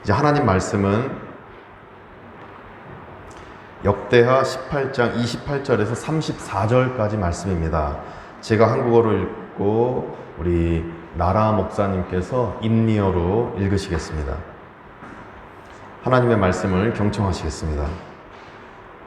이제 하나님 말씀은 역대하 18장 28절에서 34절까지 말씀입니다. 제가 한국어로 읽고 우리 나라 목사님께서 인리어로 읽으시겠습니다. 하나님의 말씀을 경청하시겠습니다.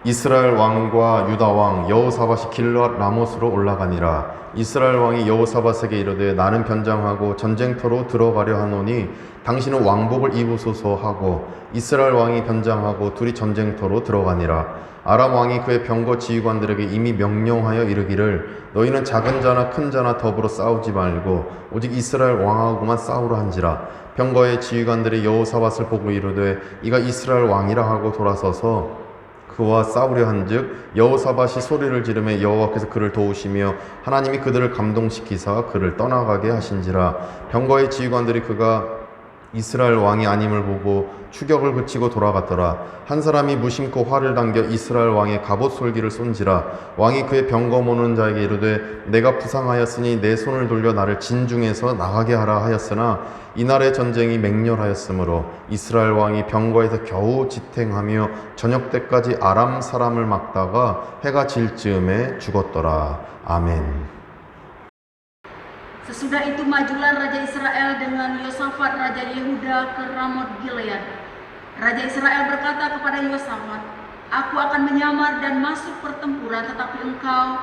이스라엘 왕과 유다 왕 여호사밧이 길르앗 라못으로 올라가니라. 이스라엘 왕이 여호사밧에게 이르되 나는 변장하고 전쟁터로 들어가려 하노니 당신은 왕복을 입으소서 하고 이스라엘 왕이 변장하고 둘이 전쟁터로 들어가니라. 아람 왕이 그의 병거 지휘관들에게 이미 명령하여 이르기를 너희는 작은 자나 큰 자나 더불어 싸우지 말고 오직 이스라엘 왕하고만 싸우라 한지라. 병거의 지휘관들이 여호사밧을 보고 이르되 이가 이스라엘 왕이라 하고 돌아서서 그와 싸우려 한즉 여호사밧이 소리를 지르매 여호와께서 그를 도우시며 하나님이 그들을 감동시키사 그를 떠나가게 하신지라. 병거의 지휘관들이 그가 이스라엘 왕이 아님을 보고 추격을 그치고 돌아갔더라. 한 사람이 무심코 활을 당겨 이스라엘 왕의 갑옷 솔기를 쏜지라. 왕이 그의 병거 모는 자에게 이르되 내가 부상하였으니 내 손을 돌려 나를 진중에서 나가게 하라 하였으나 이날의 전쟁이 맹렬하였으므로 이스라엘 왕이 병거에서 겨우 지탱하며 저녁 때까지 아람 사람을 막다가 해가 질 즈음에 죽었더라. 아멘. Sesudah itu majulah Raja Israel dengan Yosafat Raja Yehuda ke Ramot Gilead. Raja Israel berkata kepada Yosafat, aku akan menyamar dan masuk pertempuran, tetapi engkau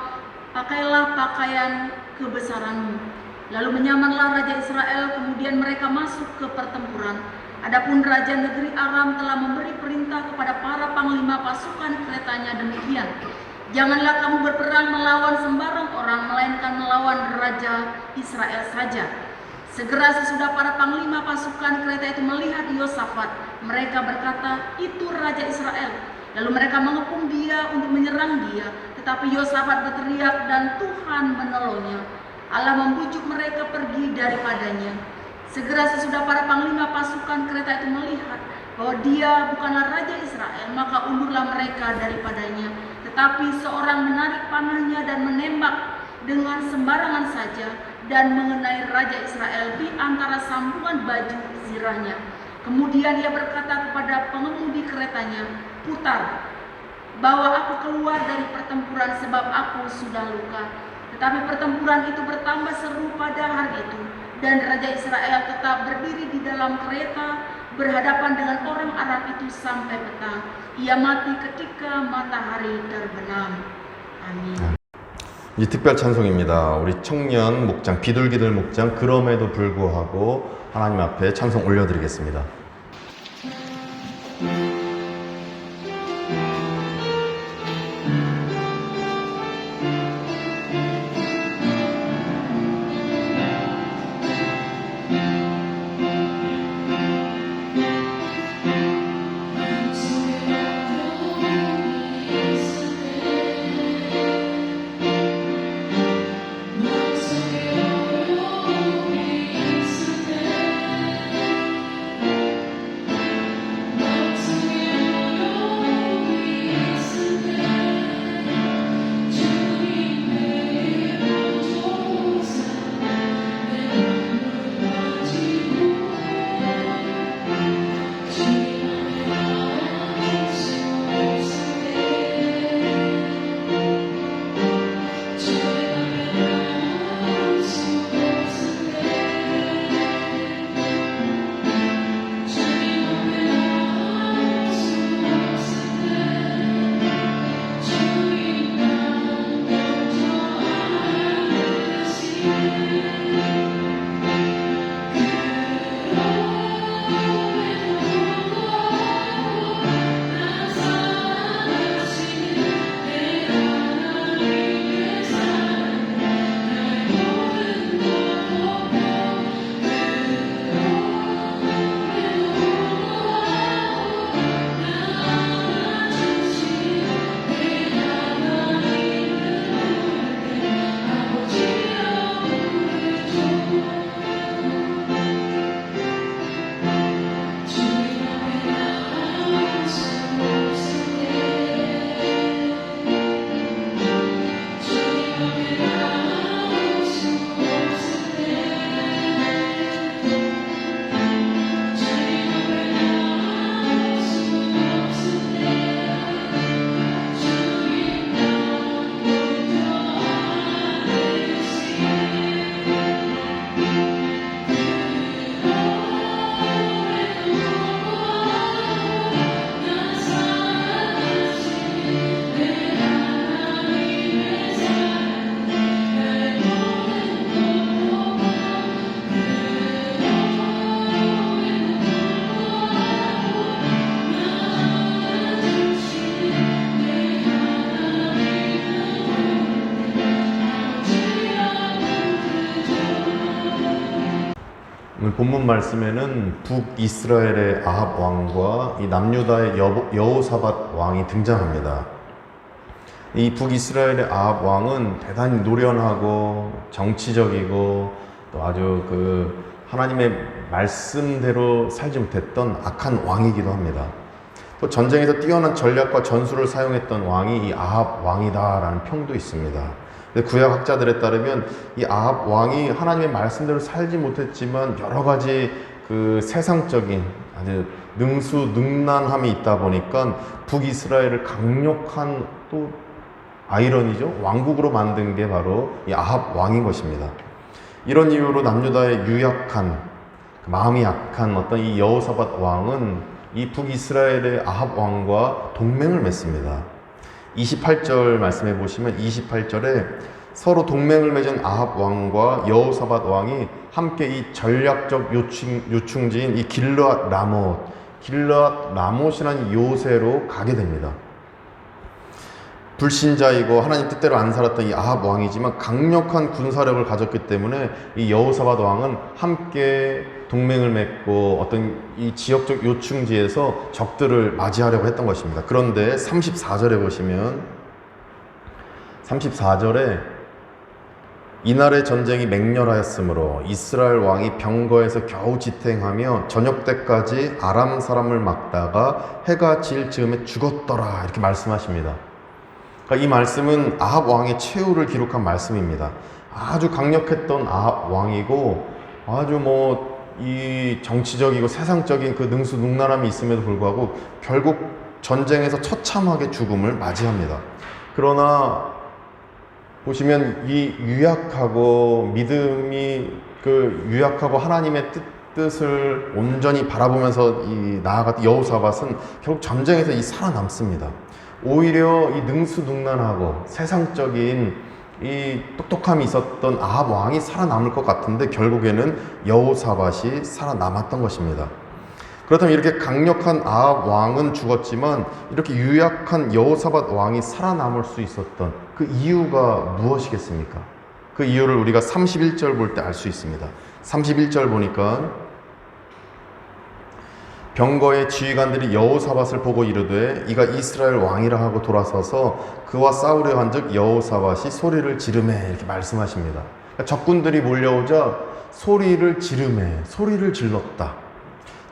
pakailah pakaian kebesaranmu. Lalu menyamarlah Raja Israel, kemudian mereka masuk ke pertempuran. Adapun Raja negeri Aram telah memberi perintah kepada para panglima pasukan keretanya demikian. Janganlah kamu berperang melawan sembarang orang, melainkan melawan Raja Israel saja. Segera sesudah para panglima pasukan kereta itu melihat Yosafat, mereka berkata, itu Raja Israel. Lalu mereka mengepung dia untuk menyerang dia, tetapi Yosafat berteriak dan Tuhan menolongnya. Allah membujuk mereka pergi daripadanya. Segera sesudah para panglima pasukan kereta itu melihat bahwa dia bukanlah Raja Israel, maka undurlah mereka daripadanya. Tetapi seorang menarik panahnya dan menembak dengan sembarangan saja dan mengenai Raja Israel di antara sambungan baju zirahnya. Kemudian ia berkata kepada pengemudi keretanya, putar, bawa aku keluar dari pertempuran sebab aku sudah luka. Tetapi pertempuran itu bertambah seru pada hari itu, dan Raja Israel tetap berdiri di dalam kereta berhadapan dengan orang Aram itu sampai petang. Ia mati ketika matahari terbenam. 아멘. 이 특별 찬송입니다. 우리 청년 목장 비둘기들 목장 그럼에도 불구하고 하나님 앞에 찬송 올려드리겠습니다. 오늘 본문 말씀에는 북이스라엘의 아합 왕과 이 남유다의 여호사밧 왕이 등장합니다. 이 북이스라엘의 아합 왕은 대단히 노련하고 정치적이고 또 아주 하나님의 말씀대로 살지 못했던 악한 왕이기도 합니다. 또 전쟁에서 뛰어난 전략과 전술을 사용했던 왕이 이 아합 왕이다라는 평도 있습니다. 구약 학자들에 따르면 이 아합 왕이 하나님의 말씀대로 살지 못했지만 여러 가지 세상적인 아주 능수능란함이 있다 보니까 북이스라엘을 강력한 또 아이러니죠. 왕국으로 만든 게 바로 이 아합 왕인 것입니다. 이런 이유로 남유다의 유약한 마음이 약한 어떤 이 여호사밧 왕은 이 북이스라엘의 아합 왕과 동맹을 맺습니다. 28절 말씀해 보시면 28절에 서로 동맹을 맺은 아합 왕과 여호사밧 왕이 함께 이 전략적 요충지인 이 길르앗 라못이라는 요새로 가게 됩니다. 불신자이고 하나님 뜻대로 안 살았던 이 아합 왕이지만 강력한 군사력을 가졌기 때문에 이 여호사밧 왕은 함께 동맹을 맺고 어떤 이 지역적 요충지에서 적들을 맞이하려고 했던 것입니다. 그런데 34절에 보시면 34절에 이날의 전쟁이 맹렬하였으므로 이스라엘 왕이 병거에서 겨우 지탱하며 저녁 때까지 아람 사람을 막다가 해가 질 즈음에 죽었더라 이렇게 말씀하십니다. 그러니까 이 말씀은 아합 왕의 최후를 기록한 말씀입니다. 아주 강력했던 아합 왕이고 아주 이 정치적이고 세상적인 능수능란함이 있음에도 불구하고 결국 전쟁에서 처참하게 죽음을 맞이합니다. 그러나 보시면 이 유약하고 믿음이 유약하고 하나님의 뜻을 온전히 바라보면서 나아갔던 여호사밧은 결국 전쟁에서 살아남습니다. 오히려 이 능수능란하고 세상적인 이 똑똑함이 있었던 아합 왕이 살아남을 것 같은데 결국에는 여호사밧이 살아남았던 것입니다. 그렇다면 이렇게 강력한 아합 왕은 죽었지만 이렇게 유약한 여호사밧 왕이 살아남을 수 있었던 그 이유가 무엇이겠습니까? 그 이유를 우리가 31절 볼 때 알 수 있습니다. 31절 보니까 병거의 지휘관들이 여호사밧을 보고 이르되 이가 이스라엘 왕이라 하고 돌아서서 그와 싸우려 한즉 여호사밧이 소리를 지르매 이렇게 말씀하십니다. 그러니까 적군들이 몰려오자 소리를 질렀다.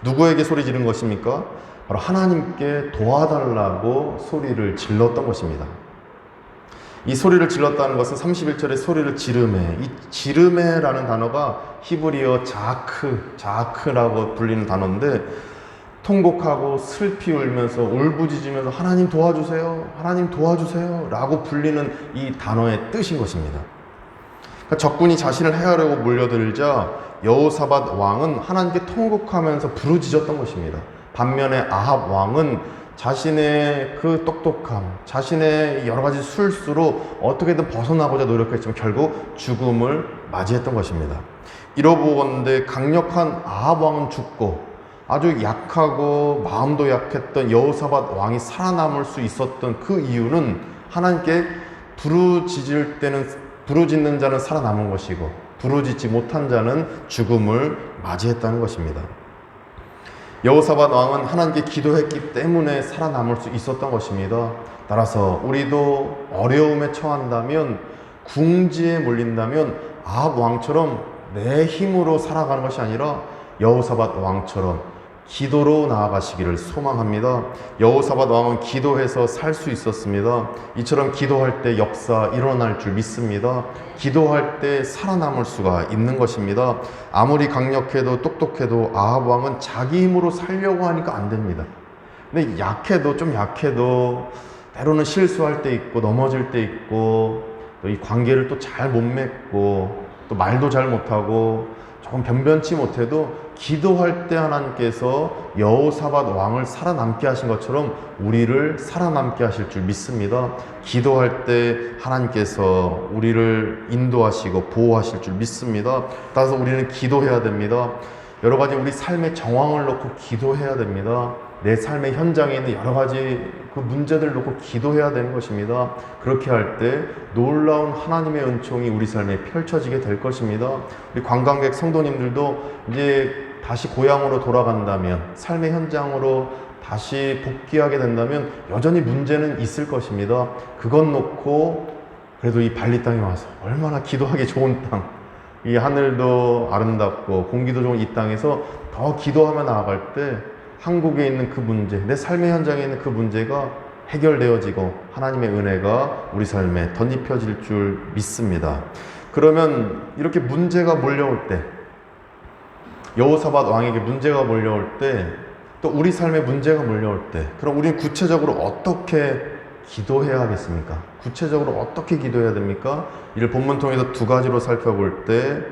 누구에게 소리 지른 것입니까? 바로 하나님께 도와달라고 소리를 질렀던 것입니다. 이 소리를 질렀다는 것은 31절에 소리를 지르매, 이 지르매라는 단어가 히브리어 자크라고 불리는 단어인데 통곡하고 슬피 울면서 울부짖으면서 하나님 도와주세요 라고 불리는 이 단어의 뜻인 것입니다. 그러니까 적군이 자신을 해하려고 몰려들자 여호사밧 왕은 하나님께 통곡하면서 부르짖었던 것입니다. 반면에 아합 왕은 자신의 똑똑함, 자신의 여러 가지 술수로 어떻게든 벗어나고자 노력했지만 결국 죽음을 맞이했던 것입니다. 이러보건대 강력한 아합 왕은 죽고 아주 약하고 마음도 약했던 여호사밧 왕이 살아남을 수 있었던 그 이유는 하나님께 부르짖는 자는 살아남은 것이고 부르짖지 못한 자는 죽음을 맞이했다는 것입니다. 여호사밧 왕은 하나님께 기도했기 때문에 살아남을 수 있었던 것입니다. 따라서 우리도 어려움에 처한다면, 궁지에 몰린다면 아합 왕처럼 내 힘으로 살아가는 것이 아니라 여호사밧 왕처럼 기도로 나아가시기를 소망합니다. 여호사밧 왕은 기도해서 살 수 있었습니다. 이처럼 기도할 때 역사 일어날 줄 믿습니다. 기도할 때 살아남을 수가 있는 것입니다. 아무리 강력해도 똑똑해도 아합 왕은 자기 힘으로 살려고 하니까 안 됩니다. 근데 좀 약해도 때로는 실수할 때 있고 넘어질 때 있고 또 이 관계를 또 잘 못 맺고 또 말도 잘 못하고 조금 변변치 못해도 기도할 때 하나님께서 여호사밧 왕을 살아남게 하신 것처럼 우리를 살아남게 하실 줄 믿습니다. 기도할 때 하나님께서 우리를 인도하시고 보호하실 줄 믿습니다. 따라서 우리는 기도해야 됩니다. 여러 가지 우리 삶의 정황을 놓고 기도해야 됩니다. 내 삶의 현장에 있는 여러 가지 그 문제들 놓고 기도해야 되는 것입니다. 그렇게 할 때 놀라운 하나님의 은총이 우리 삶에 펼쳐지게 될 것입니다. 우리 관광객 성도님들도 이제 다시 고향으로 돌아간다면, 삶의 현장으로 다시 복귀하게 된다면 여전히 문제는 있을 것입니다. 그것 놓고 그래도 이 발리 땅에 와서 얼마나 기도하기 좋은 땅, 이 하늘도 아름답고 공기도 좋은 이 땅에서 더 기도하며 나아갈 때 한국에 있는 그 문제, 내 삶의 현장에 있는 그 문제가 해결되어지고 하나님의 은혜가 우리 삶에 덧입혀질 줄 믿습니다. 그러면 이렇게 문제가 몰려올 때, 여호사밧 왕에게 문제가 몰려올 때, 또 우리 삶에 문제가 몰려올 때, 그럼 우리는 구체적으로 어떻게 기도해야 하겠습니까? 구체적으로 어떻게 기도해야 됩니까? 이를 본문 통해서 두 가지로 살펴볼 때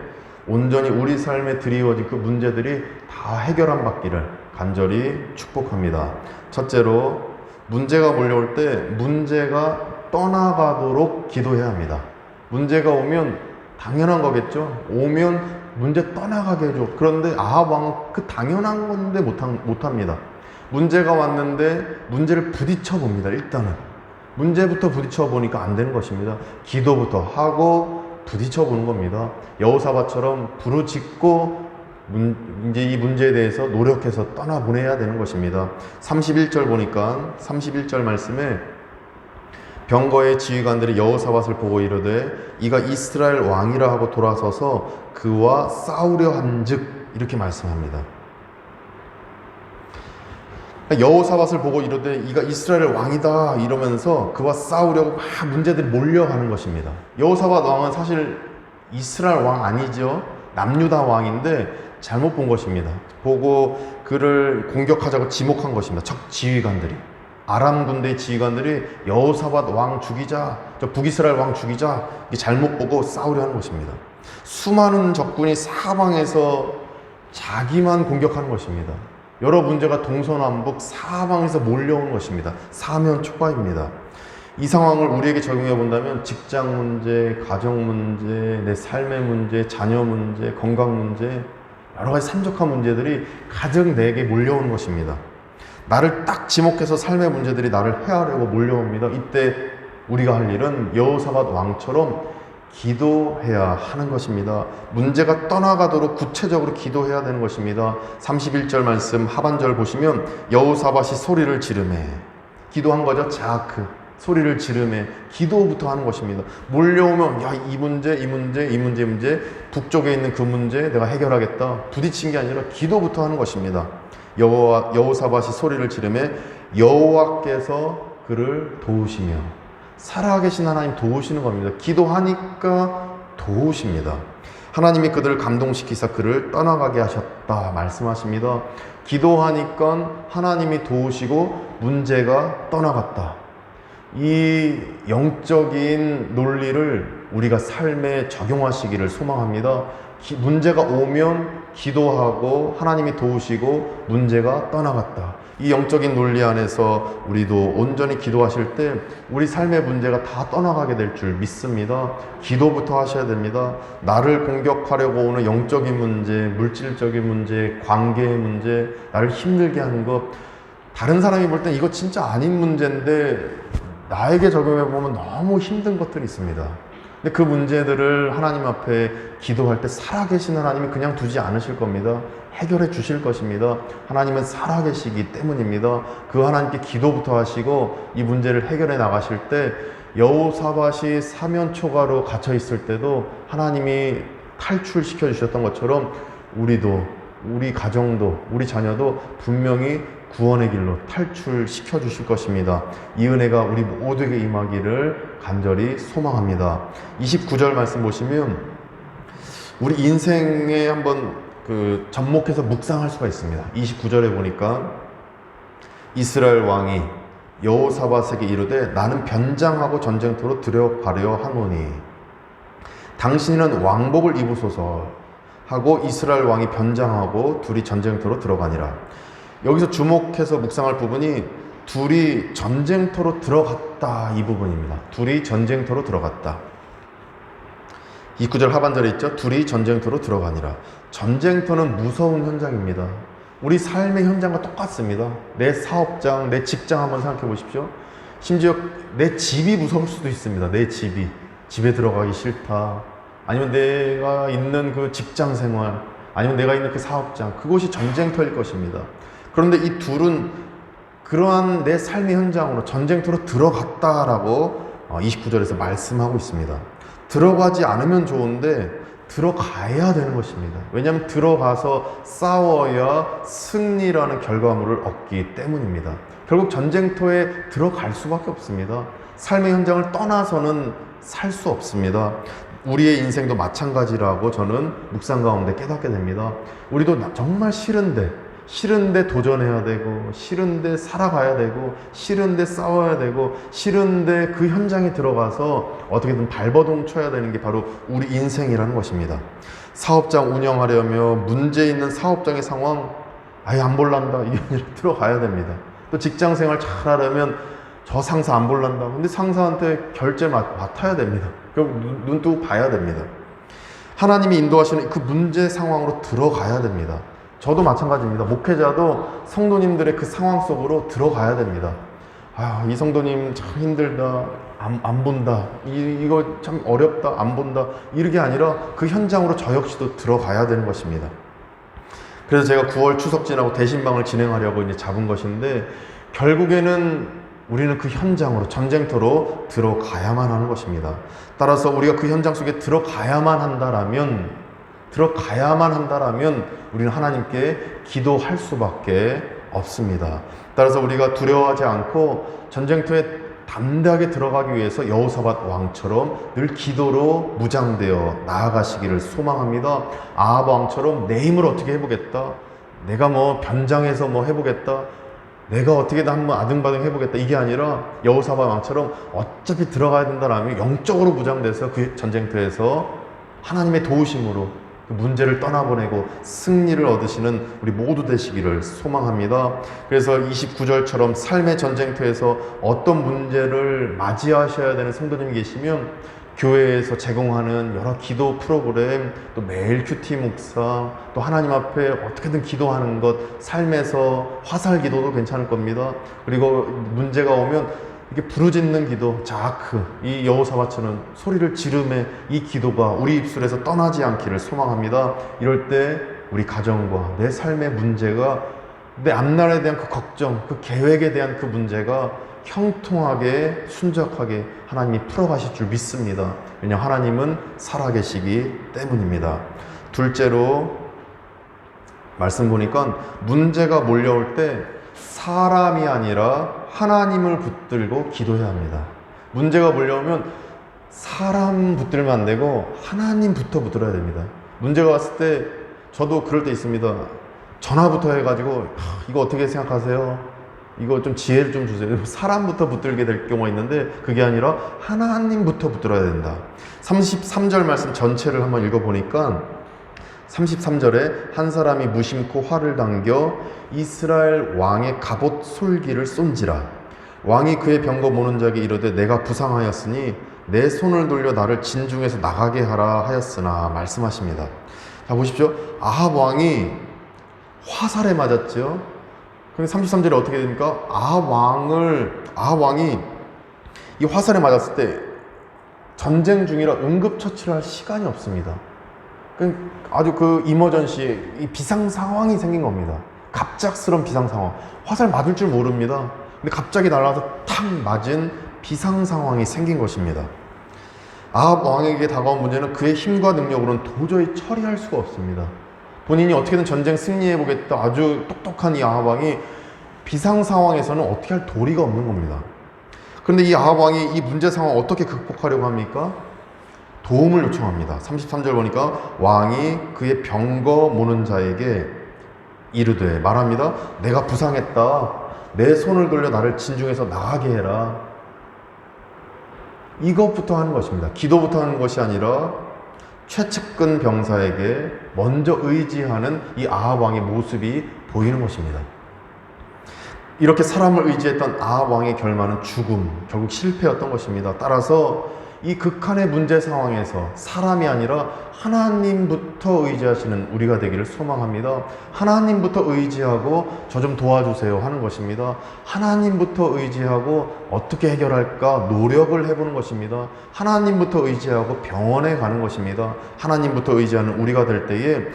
온전히 우리 삶에 드리워진 그 문제들이 다 해결함 받기를 간절히 축복합니다. 첫째로, 문제가 몰려올 때 문제가 떠나가도록 기도해야 합니다. 문제가 오면 당연한 거겠죠. 오면 문제 떠나가게 해줘. 그런데 아합 왕은 그 당연한 건데 못합니다. 문제가 왔는데 문제를 부딪혀 봅니다. 일단은 문제부터 부딪혀 보니까 안 되는 것입니다. 기도부터 하고 부딪혀 보는 겁니다. 여호사밧처럼 부르짖고 이제 이 문제에 대해서 노력해서 떠나보내야 되는 것입니다. 31절 보니까 31절 말씀에 병거의 지휘관들이 여호사밧을 보고 이르되 이가 이스라엘 왕이라 하고 돌아서서 그와 싸우려 한즉, 이렇게 말씀합니다. 여호사밧을 보고 이르되 이가 이스라엘 왕이다 이러면서 그와 싸우려고 막 문제들이 몰려가는 것입니다. 여호사밧 왕은 사실 이스라엘 왕 아니죠. 남유다 왕인데 잘못 본 것입니다. 보고 그를 공격하자고 지목한 것입니다. 적 지휘관들이, 아람 군대의 지휘관들이 여호사밧 왕 죽이자, 저 북이스라엘 왕 죽이자, 잘못 보고 싸우려 하는 것입니다. 수많은 적군이 사방에서 자기만 공격하는 것입니다. 여러 문제가 동서남북 사방에서 몰려오는 것입니다. 사면초가입니다. 이 상황을 우리에게 적용해 본다면 직장 문제, 가정 문제, 내 삶의 문제, 자녀 문제, 건강 문제, 여러 가지 산적한 문제들이 가득 내게 몰려오는 것입니다. 나를 딱 지목해서 삶의 문제들이 나를 해하려고 몰려옵니다. 이때 우리가 할 일은 여호사밧 왕처럼 기도해야 하는 것입니다. 문제가 떠나가도록 구체적으로 기도해야 되는 것입니다. 31절 말씀 하반절 보시면 여호사밧이 소리를 지르매, 기도한 거죠. 자크, 소리를 지르매, 기도부터 하는 것입니다. 몰려오면 야, 이 문제, 이 문제, 이 문제, 문제, 북쪽에 있는 그 문제 내가 해결하겠다, 부딪힌 게 아니라 기도부터 하는 것입니다. 여호사밧이 소리를 지르매 여호와께서 그를 도우시며, 살아계신 하나님 도우시는 겁니다. 기도하니까 도우십니다. 하나님이 그들을 감동시키사 그를 떠나가게 하셨다 말씀하십니다. 기도하니까 하나님이 도우시고 문제가 떠나갔다. 이 영적인 논리를 우리가 삶에 적용하시기를 소망합니다. 문제가 오면 기도하고 하나님이 도우시고 문제가 떠나갔다. 이 영적인 논리 안에서 우리도 온전히 기도하실 때 우리 삶의 문제가 다 떠나가게 될 줄 믿습니다. 기도부터 하셔야 됩니다. 나를 공격하려고 오는 영적인 문제, 물질적인 문제, 관계의 문제, 나를 힘들게 하는 것, 다른 사람이 볼 땐 이거 진짜 아닌 문제인데 나에게 적용해 보면 너무 힘든 것들이 있습니다. 근데 그 문제들을 하나님 앞에 기도할 때 살아계신 하나님이 그냥 두지 않으실 겁니다. 해결해 주실 것입니다. 하나님은 살아계시기 때문입니다. 그 하나님께 기도부터 하시고 이 문제를 해결해 나가실 때 여호사밧이 사면초가로 갇혀 있을 때도 하나님이 탈출시켜 주셨던 것처럼 우리도, 우리 가정도, 우리 자녀도 분명히 구원의 길로 탈출시켜 주실 것입니다. 이 은혜가 우리 모두에게 임하기를 간절히 소망합니다. 29절 말씀 보시면 우리 인생에 한번 접목해서 묵상할 수가 있습니다. 29절에 보니까 이스라엘 왕이 여호사밧에게 이르되 나는 변장하고 전쟁터로 들어가려 하노니 당신은 왕복을 입으소서 하고 이스라엘 왕이 변장하고 둘이 전쟁터로 들어가니라. 여기서 주목해서 묵상할 부분이 둘이 전쟁터로 들어갔다, 이 부분입니다. 둘이 전쟁터로 들어갔다. 29절 하반절에 있죠. 둘이 전쟁터로 들어가니라. 전쟁터는 무서운 현장입니다. 우리 삶의 현장과 똑같습니다. 내 사업장, 내 직장 한번 생각해 보십시오. 심지어 내 집이 무서울 수도 있습니다. 내 집이. 집에 들어가기 싫다. 아니면 내가 있는 그 직장 생활, 아니면 내가 있는 그 사업장, 그곳이 전쟁터일 것입니다. 그런데 이 둘은 그러한 내 삶의 현장으로 전쟁터로 들어갔다라고 29절에서 말씀하고 있습니다. 들어가지 않으면 좋은데 들어가야 되는 것입니다. 왜냐하면 들어가서 싸워야 승리라는 결과물을 얻기 때문입니다. 결국 전쟁터에 들어갈 수밖에 없습니다. 삶의 현장을 떠나서는 살 수 없습니다. 우리의 인생도 마찬가지라고 저는 묵상 가운데 깨닫게 됩니다. 우리도 정말 싫은데 도전해야 되고, 싫은데 살아가야 되고, 싫은데 싸워야 되고, 싫은데 그 현장에 들어가서 어떻게든 발버둥 쳐야 되는 게 바로 우리 인생이라는 것입니다. 사업장 운영하려며 문제 있는 사업장의 상황 아예 안 볼란다, 이게 아니라 들어가야 됩니다. 또 직장 생활 잘 하려면 저 상사 안 볼란다. 근데 상사한테 결제 맡아야 됩니다. 그럼 눈 뜨고 봐야 됩니다. 하나님이 인도하시는 그 문제 상황으로 들어가야 됩니다. 저도 마찬가지입니다. 목회자도 성도님들의 그 상황 속으로 들어가야 됩니다. 아, 이 성도님 참 힘들다. 안 본다. 이거 참 어렵다. 안 본다. 이게 아니라 그 현장으로 저 역시도 들어가야 되는 것입니다. 그래서 제가 9월 추석 지나고 대신방을 진행하려고 이제 잡은 것인데, 결국에는 우리는 그 현장으로, 전쟁터로 들어가야만 하는 것입니다. 따라서 우리가 그 현장 속에 들어가야만 한다라면 우리는 하나님께 기도할 수밖에 없습니다. 따라서 우리가 두려워하지 않고 전쟁터에 담대하게 들어가기 위해서 여호사밧 왕처럼 늘 기도로 무장되어 나아가시기를 소망합니다. 아합 왕처럼 내 힘을 어떻게 해보겠다, 내가 뭐 변장해서 뭐 해보겠다, 내가 어떻게든 한번 아등바등 해보겠다, 이게 아니라 여호사밧 왕처럼 어차피 들어가야 된다라면 영적으로 무장돼서 그 전쟁터에서 하나님의 도우심으로 그 문제를 떠나보내고 승리를 얻으시는 우리 모두 되시기를 소망합니다. 그래서 29절처럼 삶의 전쟁터에서 어떤 문제를 맞이하셔야 되는 성도님이 계시면 교회에서 제공하는 여러 기도 프로그램, 또 매일 큐티 묵상, 또 하나님 앞에 어떻게든 기도하는 것, 삶에서 화살 기도도 괜찮을 겁니다. 그리고 문제가 오면 이게 부르짖는 기도, 자아크, 이 여호사밧처럼 소리를 지르매 이 기도가 우리 입술에서 떠나지 않기를 소망합니다. 이럴 때 우리 가정과 내 삶의 문제가, 내 앞날에 대한 그 걱정, 그 계획에 대한 그 문제가 형통하게, 순적하게 하나님이 풀어가실 줄 믿습니다. 왜냐하면 하나님은 살아계시기 때문입니다. 둘째로 말씀 보니까 문제가 몰려올 때 사람이 아니라 하나님을 붙들고 기도해야 합니다. 문제가 몰려오면 사람 붙들면 안 되고 하나님부터 붙들어야 됩니다. 문제가 왔을 때 저도 그럴 때 있습니다. 전화부터 해가지고 이거 어떻게 생각하세요? 이거 좀 지혜를 좀 주세요. 사람부터 붙들게 될 경우가 있는데 그게 아니라 하나님부터 붙들어야 된다. 33절 말씀 전체를 한번 읽어보니까 33절에 한 사람이 무심코 활을 당겨 이스라엘 왕의 갑옷 솔기를 쏜지라. 왕이 그의 병거 모는 자에게 이르되 내가 부상하였으니 내 손을 돌려 나를 진중에서 나가게 하라 하였으나 말씀하십니다. 자, 보십시오. 아합 왕이 화살에 맞았죠. 그럼 33절에 어떻게 됩니까? 아합 왕이 이 화살에 맞았을 때 전쟁 중이라 응급처치를 할 시간이 없습니다. 아주 그 이머전시, 이 비상 상황이 생긴 겁니다. 갑작스러운 비상 상황. 화살 맞을 줄 모릅니다. 근데 갑자기 날아와서 탁 맞은 비상 상황이 생긴 것입니다. 아합 왕에게 다가온 문제는 그의 힘과 능력으로는 도저히 처리할 수가 없습니다. 본인이 어떻게든 전쟁 승리해보겠다, 아주 똑똑한 이 아합 왕이 비상 상황에서는 어떻게 할 도리가 없는 겁니다. 그런데 이 아합 왕이 이 문제 상황을 어떻게 극복하려고 합니까? 도움을 요청합니다. 33절 보니까 왕이 그의 병거 모는 자에게 이르되 말합니다. 내가 부상했다. 내 손을 돌려 나를 진중에서 나가게 해라. 이것부터 하는 것입니다. 기도부터 하는 것이 아니라 최측근 병사에게 먼저 의지하는 이 아합 왕의 모습이 보이는 것입니다. 이렇게 사람을 의지했던 아합 왕의 결말은 죽음, 결국 실패였던 것입니다. 따라서 이 극한의 문제 상황에서 사람이 아니라 하나님부터 의지하시는 우리가 되기를 소망합니다. 하나님부터 의지하고 저 좀 도와주세요 하는 것입니다. 하나님부터 의지하고 어떻게 해결할까 노력을 해보는 것입니다. 하나님부터 의지하고 병원에 가는 것입니다. 하나님부터 의지하는 우리가 될 때에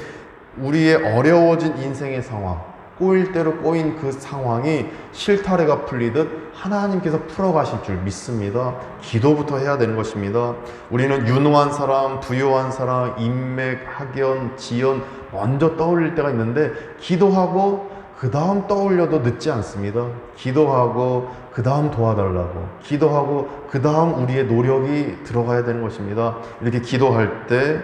우리의 어려워진 인생의 상황, 꼬일 대로 꼬인 그 상황이 실타래가 풀리듯 하나님께서 풀어가실 줄 믿습니다. 기도부터 해야 되는 것입니다. 우리는 유능한 사람, 부유한 사람, 인맥, 학연, 지연 먼저 떠올릴 때가 있는데 기도하고 그 다음 떠올려도 늦지 않습니다. 기도하고 그 다음 도와달라고, 기도하고 그 다음 우리의 노력이 들어가야 되는 것입니다. 이렇게 기도할 때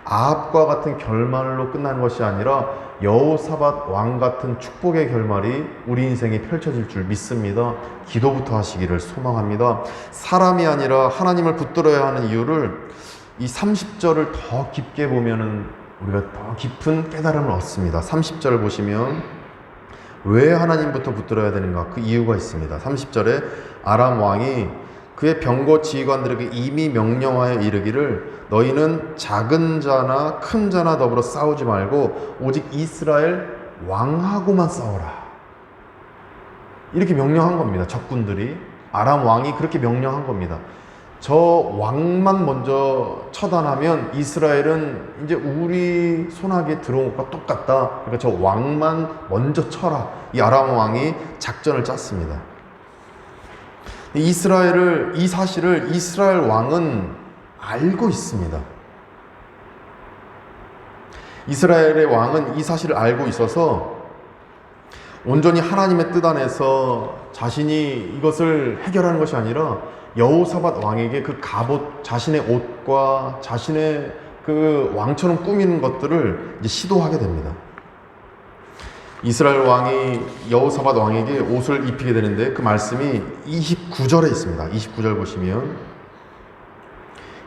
아합과 같은 결말로 끝나는 것이 아니라 여호사밧 왕 같은 축복의 결말이 우리 인생에 펼쳐질 줄 믿습니다. 기도부터 하시기를 소망합니다. 사람이 아니라 하나님을 붙들어야 하는 이유를 이 30절을 더 깊게 보면은 우리가 더 깊은 깨달음을 얻습니다. 30절을 보시면 왜 하나님부터 붙들어야 되는가? 그 이유가 있습니다. 30절에 아람 왕이 그의 병거 지휘관들에게 이미 명령하여 이르기를 너희는 작은 자나 큰 자나 더불어 싸우지 말고 오직 이스라엘 왕하고만 싸워라. 이렇게 명령한 겁니다. 적군들이 아람 왕이 그렇게 명령한 겁니다. 저 왕만 먼저 처단하면 이스라엘은 이제 우리 손아귀에 들어온 것과 똑같다. 그러니까 저 왕만 먼저 쳐라. 이 아람 왕이 작전을 짰습니다. 이 사실을 이스라엘 왕은 알고 있습니다. 이스라엘의 왕은 이 사실을 알고 있어서 온전히 하나님의 뜻 안에서 자신이 이것을 해결하는 것이 아니라 여호사밧 왕에게 그 갑옷, 자신의 옷과 자신의 그 왕처럼 꾸미는 것들을 이제 시도하게 됩니다. 이스라엘 왕이 여호사밧 왕에게 옷을 입히게 되는데 그 말씀이 29절에 있습니다. 29절 보시면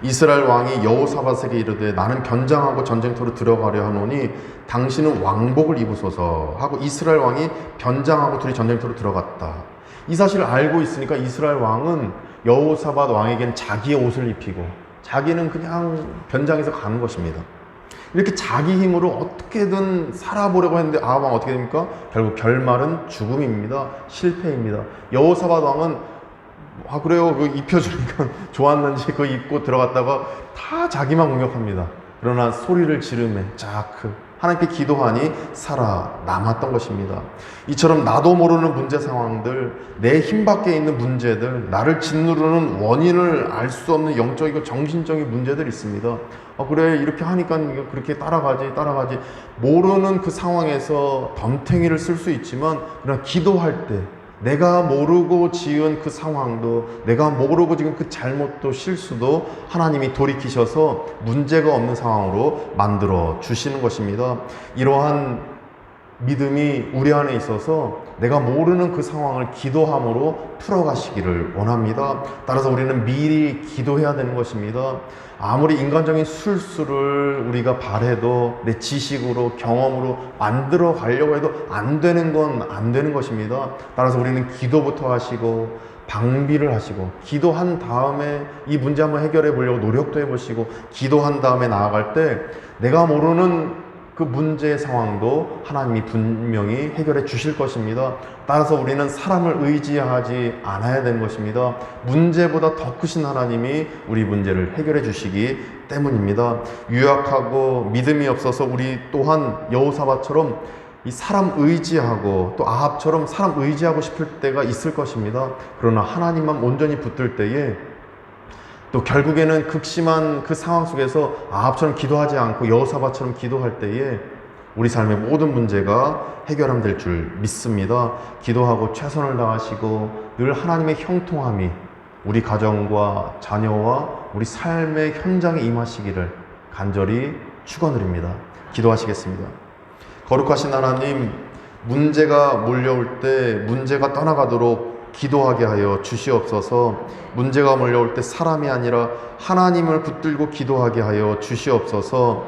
이스라엘 왕이 여호사밧에게 이르되 나는 변장하고 전쟁터로 들어가려 하노니 당신은 왕복을 입으소서 하고 이스라엘 왕이 변장하고 둘이 전쟁터로 들어갔다. 이 사실을 알고 있으니까 이스라엘 왕은 여호사밧 왕에게는 자기의 옷을 입히고 자기는 그냥 변장해서 가는 것입니다. 이렇게 자기 힘으로 어떻게든 살아보려고 했는데 아합 왕 어떻게 됩니까? 결국 결말은 죽음입니다. 실패입니다. 여호사밧 왕은 그래요, 그 입혀주니까 좋았는지 그거 입고 들어갔다가 다 자기만 공격합니다. 그러나 소리를 지르며 하나님께 기도하니 살아남았던 것입니다. 이처럼 나도 모르는 문제 상황들, 내 힘밖에 있는 문제들, 나를 짓누르는 원인을 알 수 없는 영적이고 정신적인 문제들이 있습니다. 그래 이렇게 하니까 그렇게 따라가지 모르는 그 상황에서 덤탱이를 쓸 수 있지만 그러나 기도할 때 내가 모르고 지은 그 상황도, 내가 모르고 지금 그 잘못도 실수도 하나님이 돌이키셔서 문제가 없는 상황으로 만들어 주시는 것입니다. 이러한 믿음이 우리 안에 있어서 내가 모르는 그 상황을 기도함으로 풀어가시기를 원합니다. 따라서 우리는 미리 기도해야 되는 것입니다. 아무리 인간적인 술수를 우리가 바래도 내 지식으로 경험으로 만들어 가려고 해도 안 되는 건 안 되는 것입니다. 따라서 우리는 기도부터 하시고 방비를 하시고 기도한 다음에 이 문제 한번 해결해 보려고 노력도 해보시고 기도한 다음에 나아갈 때 내가 모르는 그 문제의 상황도 하나님이 분명히 해결해 주실 것입니다. 따라서 우리는 사람을 의지하지 않아야 되는 것입니다. 문제보다 더 크신 하나님이 우리 문제를 해결해 주시기 때문입니다. 유약하고 믿음이 없어서 우리 또한 여호사밧처럼 이 사람 의지하고 또 아합처럼 사람 의지하고 싶을 때가 있을 것입니다. 그러나 하나님만 온전히 붙들 때에 또 결국에는 극심한 그 상황 속에서 아합처럼 기도하지 않고 여호사밧처럼 기도할 때에 우리 삶의 모든 문제가 해결될 줄 믿습니다. 기도하고 최선을 다하시고 늘 하나님의 형통함이 우리 가정과 자녀와 우리 삶의 현장에 임하시기를 간절히 축원드립니다. 기도하시겠습니다. 거룩하신 하나님, 문제가 몰려올 때 문제가 떠나가도록 기도하게 하여 주시옵소서. 문제가 몰려올 때 사람이 아니라 하나님을 붙들고 기도하게 하여 주시옵소서.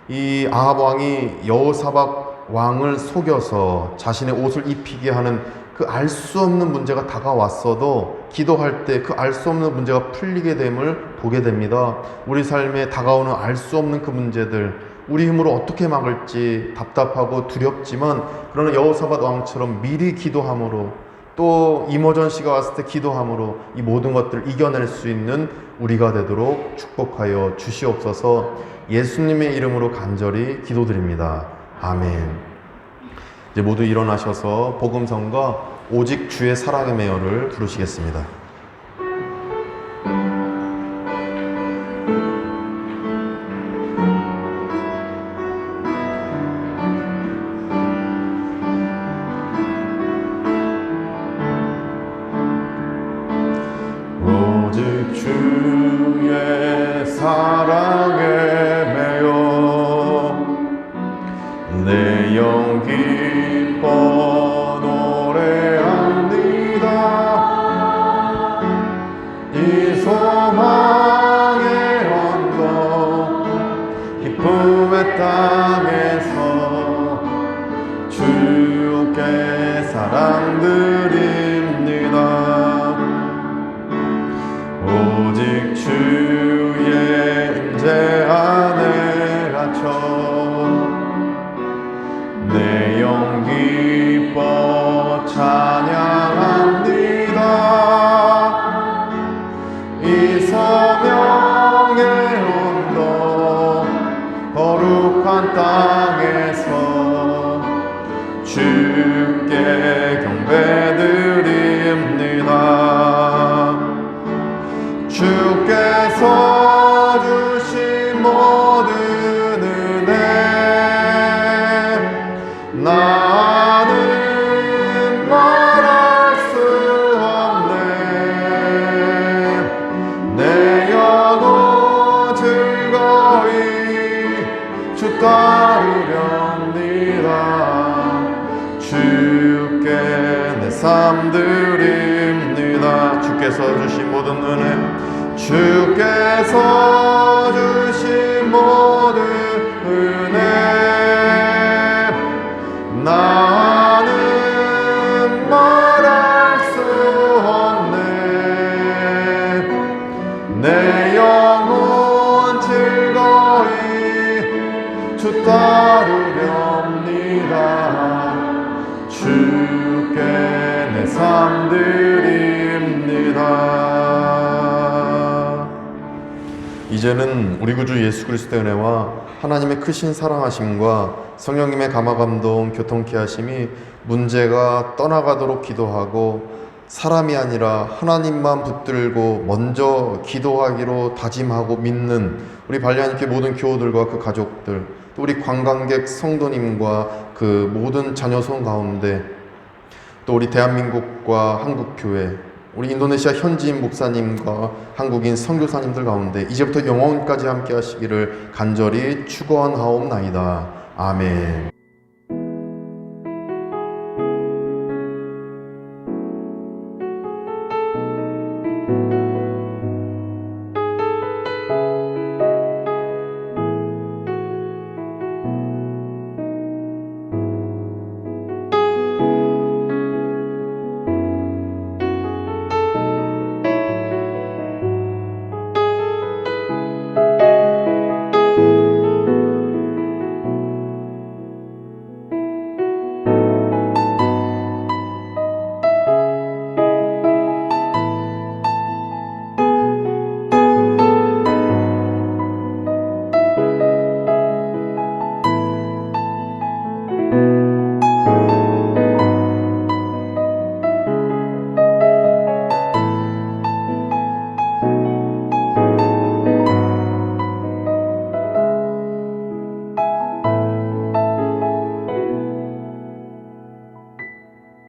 이 아합 왕이 여호사밧 왕을 속여서 자신의 옷을 입히게 하는 그 알 수 없는 문제가 다가왔어도 기도할 때 그 알 수 없는 문제가 풀리게 됨을 보게 됩니다. 우리 삶에 다가오는 알 수 없는 그 문제들, 우리 힘으로 어떻게 막을지 답답하고 두렵지만, 그러나 여호사밧 왕처럼 미리 기도함으로, 또 이머전시가 왔을 때 기도함으로 이 모든 것들을 이겨낼 수 있는 우리가 되도록 축복하여 주시옵소서. 예수님의 이름으로 간절히 기도드립니다. 아멘. 이제 모두 일어나셔서 복음성과 오직 주의 사랑의 매여를 부르시겠습니다. 오직 주의 사랑에 매여 내 영 기뻐 노래합니다. 이 소망의 언덕 기쁨의 땅에서 주께 사랑드립니다. 오직 주의 임재 안에 갇혀 내 영 기뻐 찬양합니다. 이 소명의 언덕 거룩한 땅에서 주께 경배드립니다. 주께서 주신 모든 은혜 나는 말할 수 없네. 내 영혼 즐거이 주 따르렵니다. 주께 내 삶 드립니다. 주께서 주신 모든 은혜, 주께서 주신 모든 은혜 나는 말할 수 없네. 내 영혼 즐거이 주 따르렵니다. 주께 내 삶 드립니다. 이제는 우리 구주 예수 그리스도의 은혜와 하나님의 크신 사랑하심과 성령님의 감화감동 교통케 하심이 문제가 떠나가도록 기도하고 사람이 아니라 하나님만 붙들고 먼저 기도하기로 다짐하고 믿는 우리 발리안교회 모든 교우들과 그 가족들, 또 우리 관광객 성도님과 그 모든 자녀손 가운데, 또 우리 대한민국과 한국교회, 우리 인도네시아 현지인 목사님과 한국인 선교사님들 가운데 이제부터 영원까지 함께 하시기를 간절히 축원하옵나이다. 아멘.